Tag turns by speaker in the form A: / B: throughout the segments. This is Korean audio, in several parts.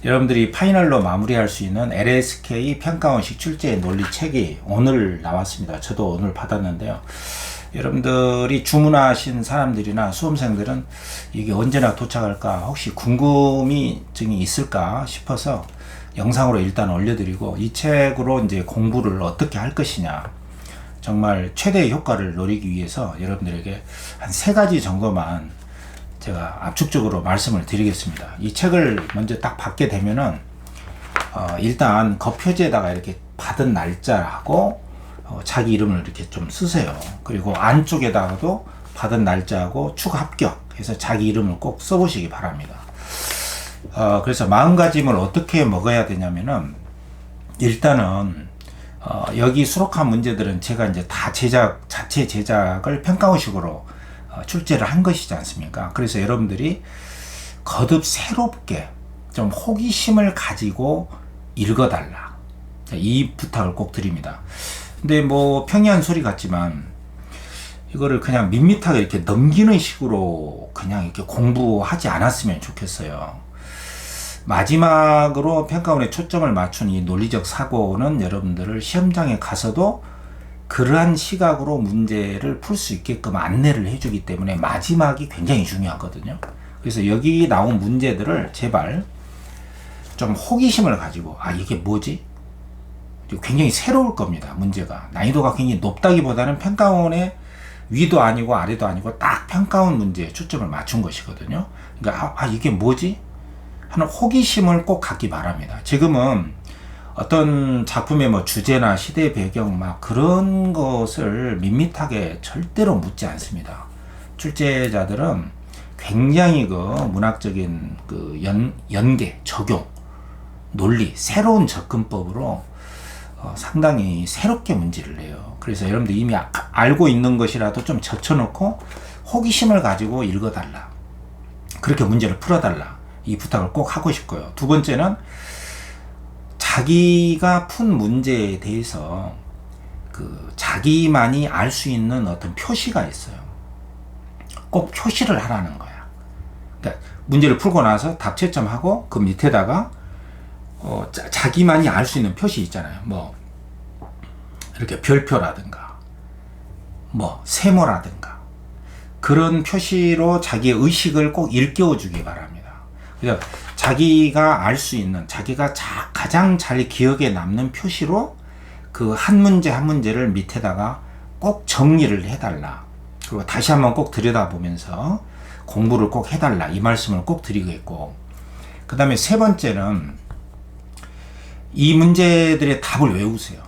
A: 여러분들이 파이널로 마무리할 수 있는 LSK 평가원식 출제 논리 책이 오늘 나왔습니다. 저도 오늘 받았는데요. 여러분들이 주문하신 사람들이나 수험생들은 이게 언제나 도착할까 혹시 궁금증이 있을까 싶어서 영상으로 일단 올려드리고, 이 책으로 이제 공부를 어떻게 할 것이냐, 정말 최대의 효과를 노리기 위해서 여러분들에게 한 3가지 정도만 제가 압축적으로 말씀을 드리겠습니다. 이 책을 먼저 딱 받게 되면은 일단 겉표지에다가 이렇게 받은 날짜하고 자기 이름을 이렇게 좀 쓰세요. 그리고 안쪽에다가도 받은 날짜하고 추가 합격 해서 자기 이름을 꼭 써보시기 바랍니다. 그래서 마음가짐을 어떻게 먹어야 되냐면은, 일단은 여기 수록한 문제들은 제가 이제 다 자체 제작을 평가원식으로 출제를 한 것이지 않습니까? 그래서 여러분들이 거듭 새롭게 좀 호기심을 가지고 읽어달라, 이 부탁을 꼭 드립니다. 근데 뭐 평이한 소리 같지만 이거를 그냥 밋밋하게 이렇게 넘기는 식으로 그냥 이렇게 공부하지 않았으면 좋겠어요. 마지막으로 평가원에 초점을 맞춘 이 논리적 사고는 여러분들을 시험장에 가서도 그러한 시각으로 문제를 풀 수 있게끔 안내를 해주기 때문에 마지막이 굉장히 중요하거든요. 그래서 여기 나온 문제들을 제발 좀 호기심을 가지고, 이게 뭐지? 굉장히 새로울 겁니다. 문제가 난이도가 굉장히 높다기보다는 평가원의 위도 아니고 아래도 아니고 딱 평가원 문제에 초점을 맞춘 것이거든요. 그러니까 이게 뭐지? 하는 호기심을 꼭 갖기 바랍니다. 지금은 어떤 작품의 뭐 주제나 시대 배경 막 그런 것을 밋밋하게 절대로 묻지 않습니다. 출제자들은 굉장히 그 문학적인 그 연계, 적용, 논리, 새로운 접근법으로 상당히 새롭게 문제를 내요. 그래서 여러분들 이미 알고 있는 것이라도 좀 젖혀놓고 호기심을 가지고 읽어달라, 그렇게 문제를 풀어달라, 이 부탁을 꼭 하고 싶고요. 두 번째는 자기가 푼 문제에 대해서 그 자기만이 알 수 있는 어떤 표시가 있어요. 꼭 표시를 하라는 거야. 그러니까 문제를 풀고 나서 답 채점하고 그 밑에다가 자기만이 알 수 있는 표시 있잖아요. 뭐 이렇게 별표라든가 뭐 세모라든가 그런 표시로 자기의 의식을 꼭 일깨워 주기 바랍니다. 그래서 자기가 알 수 있는, 자기가 가장 잘 기억에 남는 표시로 그 한 문제 한 문제를 밑에다가 꼭 정리를 해달라. 그리고 다시 한번 꼭 들여다보면서 공부를 꼭 해달라, 이 말씀을 꼭 드리겠고, 그 다음에 3번째는 이 문제들의 답을 외우세요.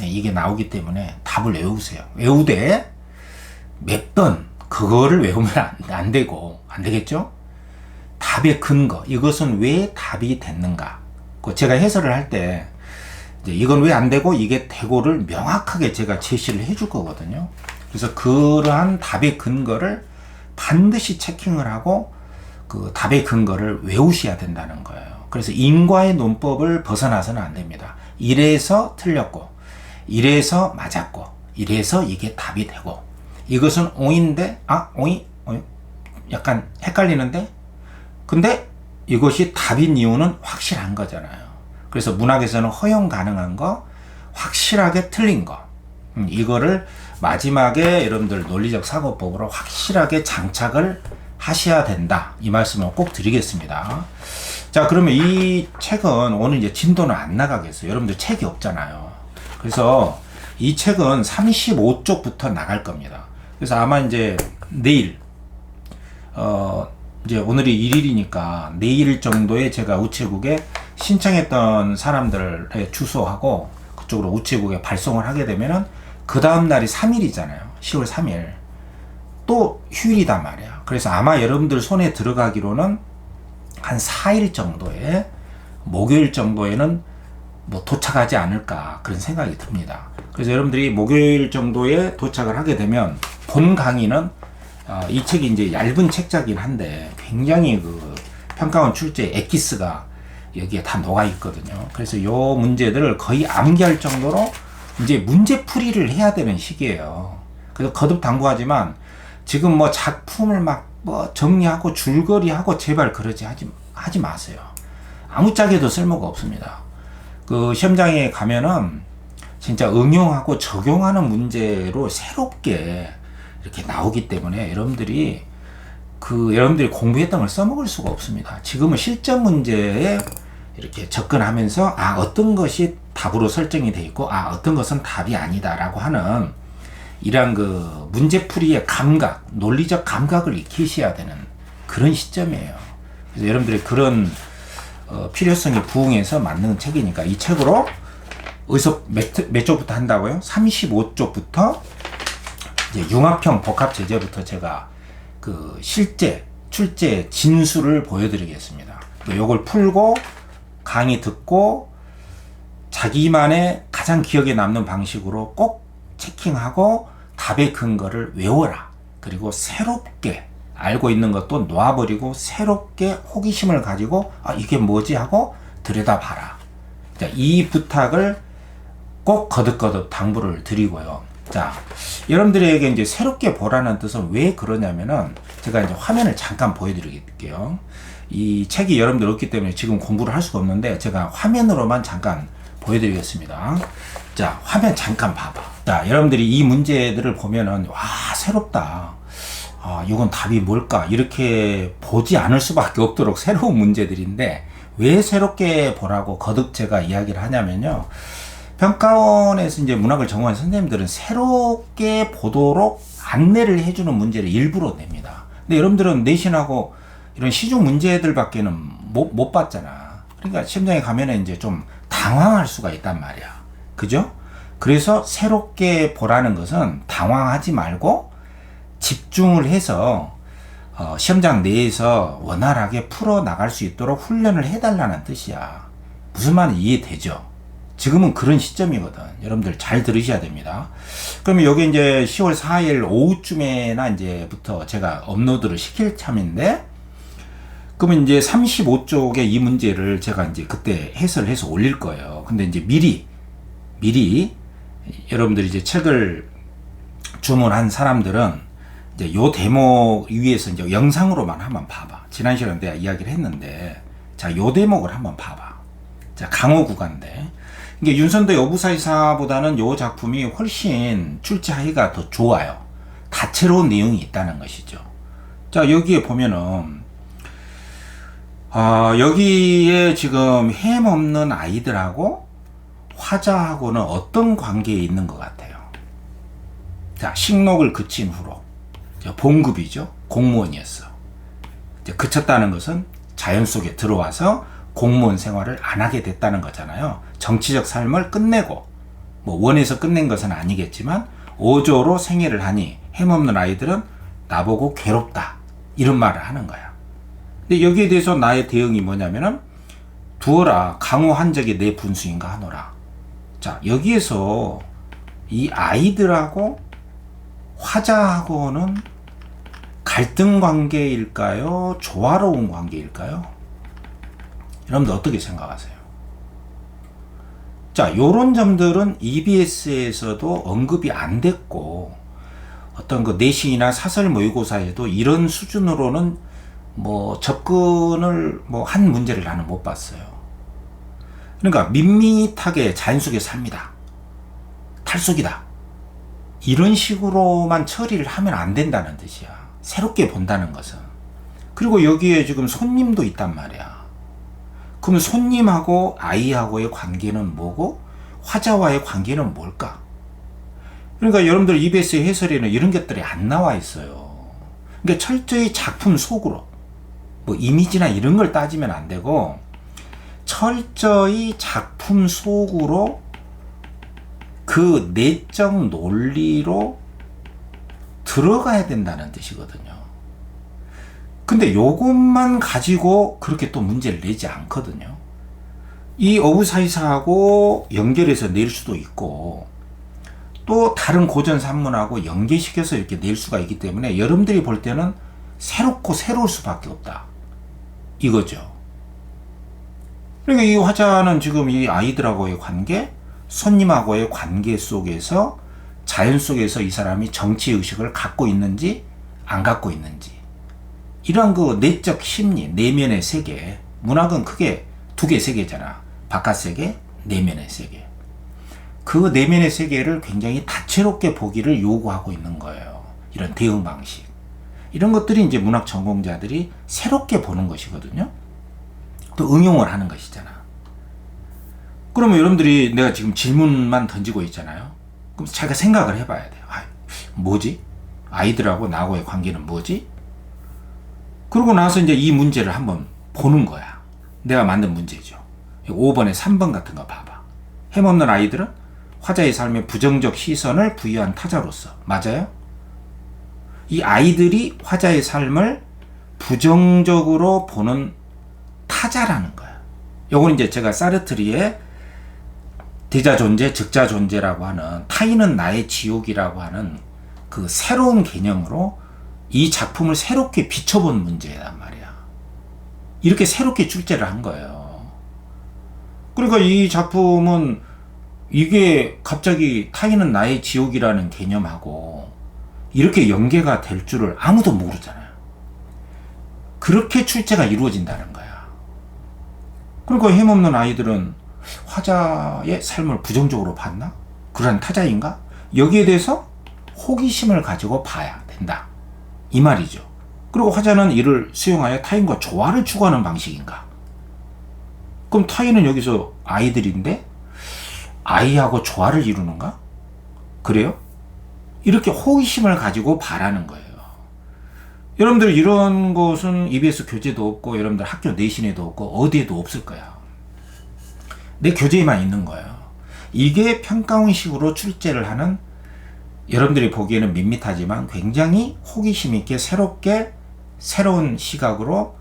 A: 이게 나오기 때문에 답을 외우세요. 외우되 몇 번 그거를 외우면 안 되겠죠? 답의 근거, 이것은 왜 답이 됐는가, 제가 해설을 할 때 이건 왜 안 되고 이게 되고를 명확하게 제가 제시를 해줄 거거든요. 그래서 그러한 답의 근거를 반드시 체킹을 하고 그 답의 근거를 외우셔야 된다는 거예요. 그래서 인과의 논법을 벗어나서는 안 됩니다. 이래서 틀렸고, 이래서 맞았고, 이래서 이게 답이 되고, 이것은 O인데 오이 약간 헷갈리는데, 근데 이것이 답인 이유는 확실한 거잖아요. 그래서 문학에서는 허용 가능한 거, 확실하게 틀린 거, 이거를 마지막에 여러분들 논리적 사고법으로 확실하게 장착을 하셔야 된다, 이 말씀을 꼭 드리겠습니다. 자, 그러면 이 책은 오늘 이제 진도는 안 나가겠어요. 여러분들 책이 없잖아요. 그래서 이 책은 35쪽부터 나갈 겁니다. 그래서 아마 이제 내일 이제 오늘이 1일이니까 내일 정도에 제가 우체국에 신청했던 사람들의 주소하고 그쪽으로 우체국에 발송을 하게 되면은 그 다음 날이 3일이잖아요. 10월 3일. 또 휴일이단 말이야. 그래서 아마 여러분들 손에 들어가기로는 한 4일 정도에, 목요일 정도에는 뭐 도착하지 않을까, 그런 생각이 듭니다. 그래서 여러분들이 목요일 정도에 도착을 하게 되면 본 강의는 이 책이 이제 얇은 책자긴 한데 굉장히 그 평가원 출제 엑기스가 여기에 다 녹아 있거든요. 그래서 요 문제들을 거의 암기할 정도로 이제 문제풀이를 해야 되는 시기예요. 그래서 거듭 당부하지만 지금 뭐 작품을 막 뭐 정리하고 줄거리하고 제발 그러지 하지 마세요. 아무짝에도 쓸모가 없습니다. 그 시험장에 가면은 진짜 응용하고 적용하는 문제로 새롭게 이렇게 나오기 때문에 여러분들이 공부했던 걸 써먹을 수가 없습니다. 지금은 실전 문제에 이렇게 접근하면서 어떤 것이 답으로 설정이 되어 있고 어떤 것은 답이 아니다라고 하는 이러한 그 문제풀이의 감각, 논리적 감각을 익히셔야 되는 그런 시점이에요. 그래서 여러분들이 그런 필요성에 부응해서 만드는 책이니까 이 책으로 어디서 몇 쪽부터 한다고요? 35쪽부터 이제 융합형 복합 제재부터 제가 그 실제 출제 진수를 보여드리겠습니다. 요걸 풀고 강의 듣고 자기만의 가장 기억에 남는 방식으로 꼭 체킹하고 답의 근거를 외워라. 그리고 새롭게 알고 있는 것도 놓아버리고 새롭게 호기심을 가지고 이게 뭐지 하고 들여다봐라. 자, 이 부탁을 꼭 거듭거듭 당부를 드리고요. 자, 여러분들에게 이제 새롭게 보라는 뜻은 왜 그러냐면은 제가 이제 화면을 잠깐 보여드릴게요. 이 책이 여러분들 없기 때문에 지금 공부를 할 수가 없는데 제가 화면으로만 잠깐 보여드리겠습니다. 자, 화면 잠깐 봐봐. 자, 여러분들이 이 문제들을 보면은 새롭다. 이건 답이 뭘까? 이렇게 보지 않을 수밖에 없도록 새로운 문제들인데 왜 새롭게 보라고 거듭 제가 이야기를 하냐면요. 평가원에서 이제 문학을 전공한 선생님들은 새롭게 보도록 안내를 해주는 문제를 일부러 냅니다. 근데 여러분들은 내신하고 이런 시중 문제들밖에는 못 봤잖아. 그러니까 시험장에 가면은 이제 좀 당황할 수가 있단 말이야. 그죠? 그래서 새롭게 보라는 것은 당황하지 말고 집중을 해서 시험장 내에서 원활하게 풀어 나갈 수 있도록 훈련을 해달라는 뜻이야. 무슨 말인지 이해되죠? 지금은 그런 시점이거든. 여러분들 잘 들으셔야 됩니다. 그러면 여기 이제 10월 4일 오후쯤에나 이제부터 제가 업로드를 시킬 참인데, 그러면 이제 35쪽의 이 문제를 제가 이제 그때 해설해서 올릴 거예요. 근데 이제 미리 여러분들이 이제 책을 주문한 사람들은 이제 요 대목 위에서 이제 영상으로만 한번 봐봐. 지난 시간에 내가 이야기를 했는데, 자, 요 대목을 한번 봐봐. 자, 강호 구간인데, 이게 윤선도 여부사이사보다는 요 작품이 훨씬 출제하기가 더 좋아요. 다채로운 내용이 있다는 것이죠. 자, 여기에 보면은 여기에 지금 햄 없는 아이들하고 화자하고는 어떤 관계에 있는 것 같아요. 자, 식록을 그친 후로 봉급이죠. 공무원이었어. 이제 그쳤다는 것은 자연 속에 들어와서 공무원 생활을 안 하게 됐다는 거잖아요. 정치적 삶을 끝내고, 원해서 끝낸 것은 아니겠지만 5조로 생애를 하니 햄없는 아이들은 나보고 괴롭다, 이런 말을 하는 거야. 근데 여기에 대해서 나의 대응이 뭐냐면은 두어라, 강호 한 적이 내 분수인가 하노라. 자, 여기에서 이 아이들하고 화자하고는 갈등 관계일까요? 조화로운 관계일까요? 여러분들 어떻게 생각하세요? 자, 요런 점들은 EBS에서도 언급이 안 됐고, 어떤 그 내신이나 사설 모의고사에도 이런 수준으로는 접근을 한 문제를 나는 못 봤어요. 그러니까 밋밋하게 자연 속에 삽니다. 탈속이다. 이런 식으로만 처리를 하면 안 된다는 뜻이야. 새롭게 본다는 것은. 그리고 여기에 지금 손님도 있단 말이야. 그럼 손님하고 아이하고의 관계는 뭐고 화자와의 관계는 뭘까? 그러니까 여러분들 EBS 해설에는 이런 것들이 안 나와 있어요. 그러니까 철저히 작품 속으로 이미지나 이런 걸 따지면 안 되고 철저히 작품 속으로 그 내적 논리로 들어가야 된다는 뜻이거든요. 근데 요것만 가지고 그렇게 또 문제를 내지 않거든요. 이 어부사이사하고 연결해서 낼 수도 있고 또 다른 고전 산문하고 연계시켜서 이렇게 낼 수가 있기 때문에 여러분들이 볼 때는 새롭고 새로울 수밖에 없다, 이거죠. 그러니까 이 화자는 지금 이 아이들하고의 관계, 손님하고의 관계 속에서 자연 속에서 이 사람이 정치의식을 갖고 있는지 안 갖고 있는지, 이런 그 내적 심리, 내면의 세계, 문학은 크게 두 개 세계잖아. 바깥 세계, 내면의 세계. 그 내면의 세계를 굉장히 다채롭게 보기를 요구하고 있는 거예요. 이런 대응 방식. 이런 것들이 이제 문학 전공자들이 새롭게 보는 것이거든요. 또 응용을 하는 것이잖아. 그러면 여러분들이 내가 지금 질문만 던지고 있잖아요. 그럼 자기가 생각을 해봐야 돼요. 뭐지? 아이들하고 나하고의 관계는 뭐지? 그러고 나서 이제 이 문제를 한번 보는 거야. 내가 만든 문제죠. 5번에 3번 같은 거 봐봐. 힘없는 아이들은 화자의 삶에 부정적 시선을 부여한 타자로서. 맞아요? 이 아이들이 화자의 삶을 부정적으로 보는 타자라는 거야. 요건 이제 제가 사르트르의 대자 존재, 즉자 존재라고 하는 타인은 나의 지옥이라고 하는 그 새로운 개념으로 이 작품을 새롭게 비춰본 문제란 말이야. 이렇게 새롭게 출제를 한 거예요. 그러니까 이 작품은 이게 갑자기 타인은 나의 지옥이라는 개념하고 이렇게 연계가 될 줄을 아무도 모르잖아요. 그렇게 출제가 이루어진다는 거야. 그러니까 힘없는 아이들은 화자의 삶을 부정적으로 봤나? 그런 타자인가? 여기에 대해서 호기심을 가지고 봐야 된다. 이 말이죠. 그리고 화자는 이를 수용하여 타인과 조화를 추구하는 방식인가? 그럼 타인은 여기서 아이들인데 아이하고 조화를 이루는가? 그래요? 이렇게 호기심을 가지고 바라는 거예요. 여러분들 이런 것은 EBS 교재도 없고 여러분들 학교 내신에도 없고 어디에도 없을 거야. 내 교재에만 있는 거예요. 이게 평가원식으로 출제를 하는 여러분들이 보기에는 밋밋하지만 굉장히 호기심 있게 새롭게 새로운 시각으로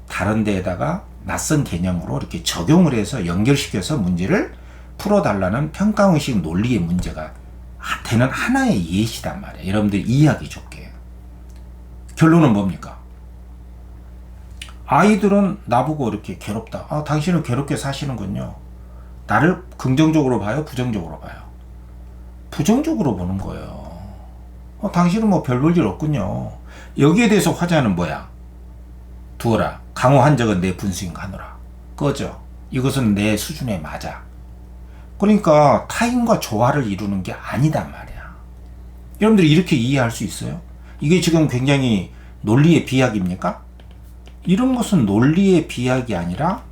A: 다른 데에다가 낯선 개념으로 이렇게 적용을 해서 연결시켜서 문제를 풀어달라는 평가원식 논리의 문제가 되는 하나의 예시단 말이에요. 여러분들이 이해하기 좋게. 결론은 뭡니까? 아이들은 나보고 이렇게 괴롭다. 당신은 괴롭게 사시는군요. 나를 긍정적으로 봐요? 부정적으로 봐요? 부정적으로 보는 거예요. 당신은 뭐 별 볼 일 없군요. 여기에 대해서 화자는 뭐야? 두어라. 강호한 적은 내 분수인가 하노라. 꺼져. 이것은 내 수준에 맞아. 그러니까 타인과 조화를 이루는 게 아니단 말이야. 여러분들이 이렇게 이해할 수 있어요? 이게 지금 굉장히 논리의 비약입니까? 이런 것은 논리의 비약이 아니라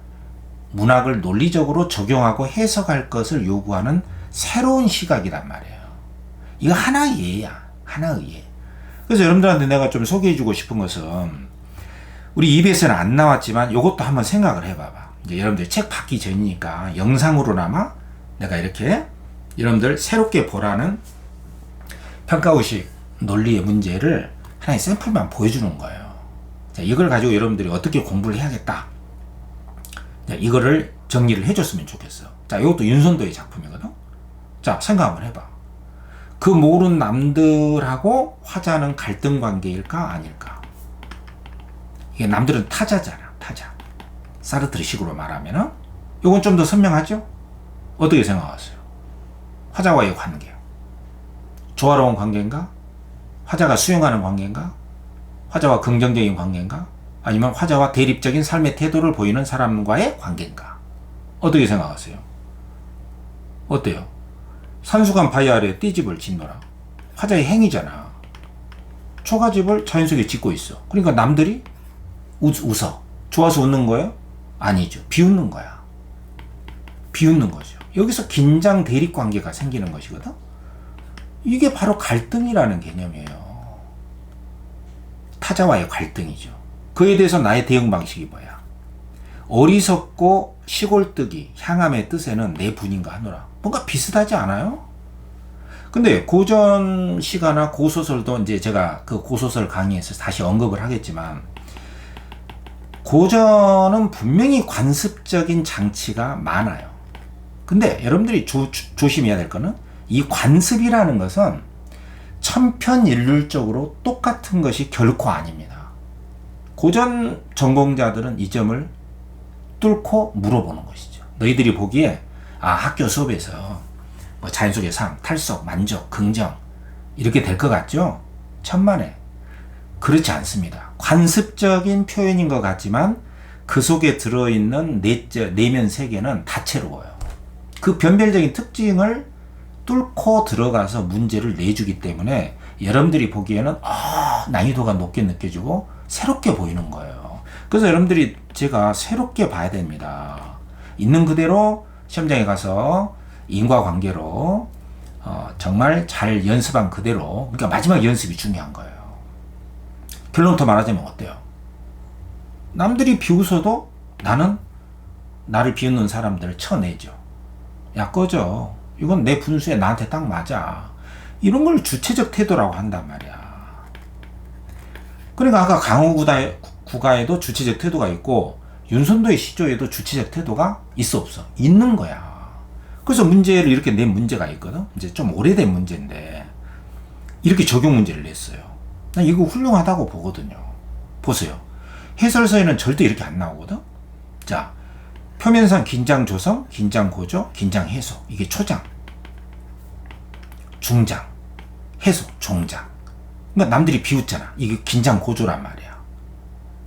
A: 문학을 논리적으로 적용하고 해석할 것을 요구하는 새로운 시각이란 말이에요. 이거 하나의 예야. 하나의 예. 그래서 여러분들한테 내가 좀 소개해주고 싶은 것은 우리 EBS는 안 나왔지만 이것도 한번 생각을 해봐봐. 이제 여러분들 책 받기 전이니까 영상으로나마 내가 이렇게 여러분들 새롭게 보라는 평가의식 논리의 문제를 하나의 샘플만 보여주는 거예요. 자, 이걸 가지고 여러분들이 어떻게 공부를 해야겠다. 자, 이거를 정리를 해줬으면 좋겠어. 자, 이것도 윤선도의 작품이거든. 자, 생각 한번 해봐. 그 모르는 남들하고 화자는 갈등 관계일까 아닐까? 이게 남들은 타자잖아. 타자. 사르트르 식으로 말하면은 이건 좀 더 선명하죠? 어떻게 생각하세요? 화자와의 관계. 조화로운 관계인가? 화자가 수용하는 관계인가? 화자와 긍정적인 관계인가? 아니면 화자와 대립적인 삶의 태도를 보이는 사람과의 관계인가? 어떻게 생각하세요? 어때요? 산수관 바위 아래 띠집을 짓노라. 화자의 행위잖아. 초가집을 자연 속에 짓고 있어. 그러니까 남들이 웃어. 좋아서 웃는 거예요? 아니죠. 비웃는 거야. 비웃는 거죠. 여기서 긴장 대립 관계가 생기는 것이거든. 이게 바로 갈등이라는 개념이에요. 타자와의 갈등이죠. 그에 대해서 나의 대응 방식이 뭐야? 어리석고 시골뜨기, 향함의 뜻에는 내 분인가 하노라. 뭔가 비슷하지 않아요? 근데 고전 시가나 고소설도 이제 제가 그 고소설 강의에서 다시 언급을 하겠지만 고전은 분명히 관습적인 장치가 많아요. 근데 여러분들이 조심해야 될 거는 이 관습이라는 것은 천편일률적으로 똑같은 것이 결코 아닙니다. 고전 전공자들은 이 점을 뚫고 물어보는 것이죠. 너희들이 보기에 학교 수업에서 뭐 자연 속의 삶, 탈속, 만족, 긍정 이렇게 될 것 같죠? 천만에 그렇지 않습니다. 관습적인 표현인 것 같지만 그 속에 들어있는 내면 세계는 다채로워요. 그 변별적인 특징을 뚫고 들어가서 문제를 내주기 때문에 여러분들이 보기에는 난이도가 높게 느껴지고 새롭게 보이는 거예요. 그래서 여러분들이 제가 새롭게 봐야 됩니다. 있는 그대로 시험장에 가서 인과관계로 정말 잘 연습한 그대로, 그러니까 마지막 연습이 중요한 거예요. 결론부터 말하자면 어때요? 남들이 비웃어도 나는 나를 비웃는 사람들을 쳐내죠. 야, 꺼져. 이건 내 분수에 나한테 딱 맞아. 이런 걸 주체적 태도라고 한단 말이야. 그러니까 아까 강호 구가에도 주체적 태도가 있고 윤선도의 시조에도 주체적 태도가 있어 없어? 있는 거야. 그래서 문제를 이렇게 낸 문제가 있거든. 이제 좀 오래된 문제인데 이렇게 적용 문제를 냈어요. 난 이거 훌륭하다고 보거든요. 보세요. 해설서에는 절대 이렇게 안 나오거든. 자, 표면상 긴장 조성, 긴장 고조, 긴장 해소. 이게 초장, 중장, 해소, 종장. 그러니까 남들이 비웃잖아. 이게 긴장 고조란 말이야.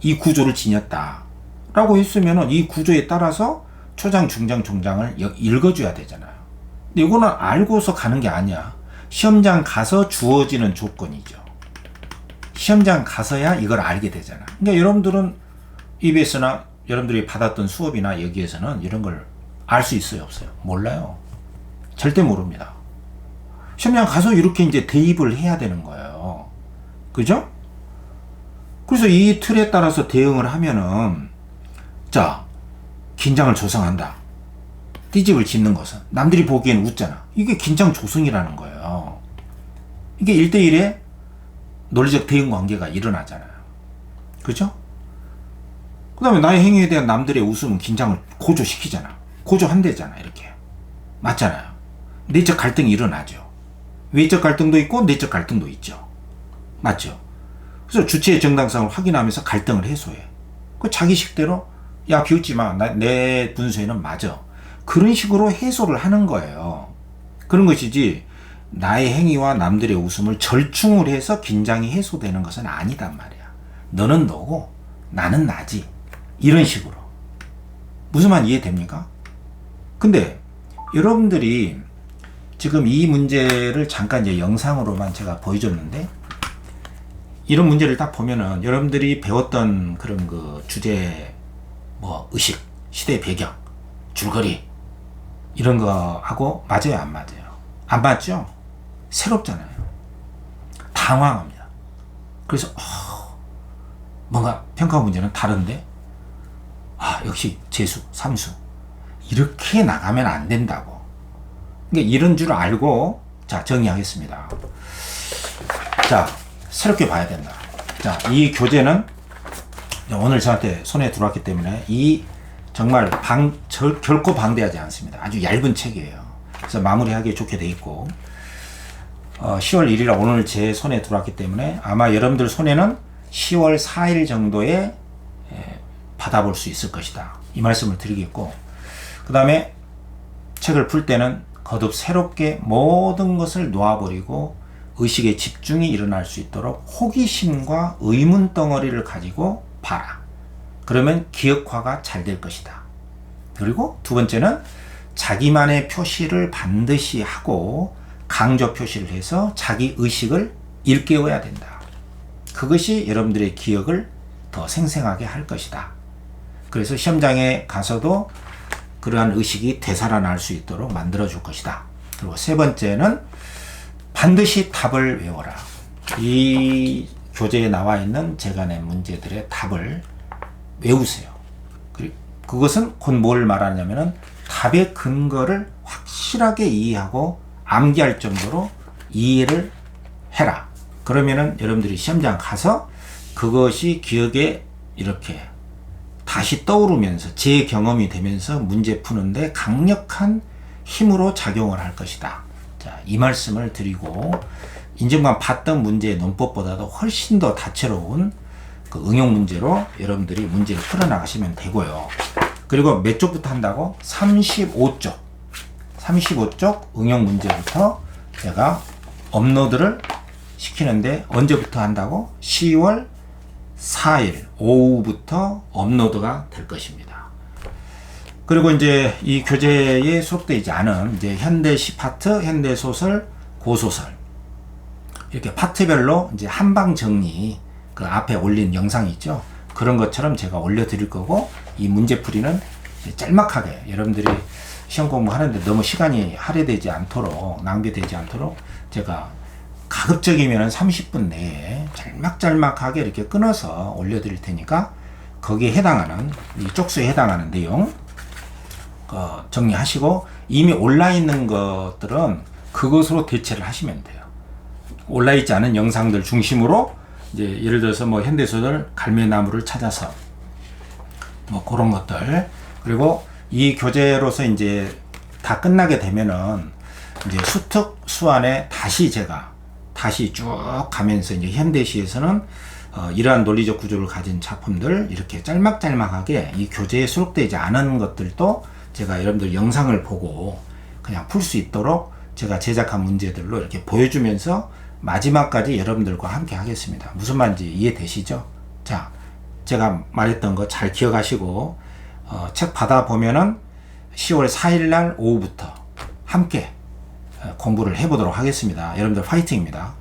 A: 이 구조를 지녔다 라고 했으면은 이 구조에 따라서 초장, 중장, 종장을 읽어줘야 되잖아요. 근데 이거는 알고서 가는 게 아니야. 시험장 가서 주어지는 조건이죠. 시험장 가서야 이걸 알게 되잖아. 그러니까 여러분들은 EBS나 여러분들이 받았던 수업이나 여기에서는 이런 걸 알 수 있어요, 없어요? 몰라요. 절대 모릅니다. 시험장 가서 이렇게 이제 대입을 해야 되는 거예요. 그죠? 그래서 이 틀에 따라서 대응을 하면은, 자, 긴장을 조성한다. 띠집을 짓는 것은 남들이 보기엔 웃잖아. 이게 긴장 조성이라는 거예요. 이게 1대1의 논리적 대응 관계가 일어나잖아요. 그죠? 그 다음에 나의 행위에 대한 남들의 웃음은 긴장을 고조시키잖아. 고조한대잖아. 이렇게. 맞잖아요. 내적 갈등이 일어나죠. 외적 갈등도 있고 내적 갈등도 있죠. 맞죠? 그래서 주체의 정당성을 확인하면서 갈등을 해소해. 그 자기 식대로 야, 비웃지 마. 내 분수에는 맞아. 그런 식으로 해소를 하는 거예요. 그런 것이지 나의 행위와 남들의 웃음을 절충을 해서 긴장이 해소되는 것은 아니단 말이야. 너는 너고 나는 나지. 이런 식으로. 무슨 말 이해됩니까? 근데 여러분들이 지금 이 문제를 잠깐 이제 영상으로만 제가 보여줬는데, 이런 문제를 딱 보면은 여러분들이 배웠던 그런 그 주제, 뭐 의식, 시대 배경, 줄거리 이런 거 하고 맞아요, 안 맞아요? 안 맞죠? 새롭잖아요. 당황합니다. 그래서 뭔가 평가 문제는 다른데, 역시 재수, 삼수 이렇게 나가면 안 된다고. 그러니까 이런 줄 알고, 자, 정리하겠습니다. 자, 새롭게 봐야 된다. 자, 이 교재는 오늘 저한테 손에 들어왔기 때문에 이 정말 결코 방대하지 않습니다. 아주 얇은 책이에요. 그래서 마무리하기 좋게 돼 있고, 10월 1일 오늘 제 손에 들어왔기 때문에 아마 여러분들 손에는 10월 4일 정도에 받아볼 수 있을 것이다. 이 말씀을 드리겠고, 그 다음에 책을 풀 때는 거듭 새롭게 모든 것을 놓아버리고 의식의 집중이 일어날 수 있도록 호기심과 의문 덩어리를 가지고 봐라. 그러면 기억화가 잘 될 것이다. 그리고 두 번째는 자기만의 표시를 반드시 하고 강조 표시를 해서 자기 의식을 일깨워야 된다. 그것이 여러분들의 기억을 더 생생하게 할 것이다. 그래서 시험장에 가서도 그러한 의식이 되살아날 수 있도록 만들어줄 것이다. 그리고 세 번째는 반드시 답을 외워라. 이 교재에 나와 있는 제가 낸 문제들의 답을 외우세요. 그리고 그것은 곧 뭘 말하냐면은 답의 근거를 확실하게 이해하고 암기할 정도로 이해를 해라. 그러면은 여러분들이 시험장 가서 그것이 기억에 이렇게 다시 떠오르면서 제 경험이 되면서 문제 푸는데 강력한 힘으로 작용을 할 것이다. 자, 이 말씀을 드리고, 인증만 봤던 문제의 논법보다도 훨씬 더 다채로운 그 응용 문제로 여러분들이 문제를 풀어나가시면 되고요. 그리고 몇 쪽부터 한다고? 35쪽. 35쪽 응용 문제부터 제가 업로드를 시키는데 언제부터 한다고? 10월 4일 오후부터 업로드가 될 것입니다. 그리고 이제 이 교재에 수록되지 않은 이제 현대시 파트, 현대소설, 고소설 이렇게 파트별로 이제 한방 정리 그 앞에 올린 영상이 있죠. 그런 것처럼 제가 올려드릴 거고, 이 문제풀이는 짤막하게 여러분들이 시험 공부하는데 너무 시간이 할애되지 않도록, 낭비되지 않도록 제가 가급적이면 30분 내에 짤막짤막하게 이렇게 끊어서 올려드릴 테니까 거기에 해당하는, 이 쪽수에 해당하는 내용 정리하시고, 이미 올라있는 것들은 그것으로 대체를 하시면 돼요. 올라있지 않은 영상들 중심으로 이제 예를 들어서 뭐 현대소설 갈매나무를 찾아서 뭐 그런 것들, 그리고 이 교재로서 이제 다 끝나게 되면은 이제 수특 수안에 다시 제가 쭉 가면서 이제 현대시에서는 이러한 논리적 구조를 가진 작품들 이렇게 짤막짤막하게 이 교재에 수록되지 않은 것들도 제가 여러분들 영상을 보고 그냥 풀 수 있도록 제가 제작한 문제들로 이렇게 보여주면서 마지막까지 여러분들과 함께 하겠습니다. 무슨 말인지 이해되시죠? 자, 제가 말했던 거 잘 기억하시고 책 받아보면은 10월 4일 날 오후부터 함께 공부를 해보도록 하겠습니다. 여러분들 파이팅입니다.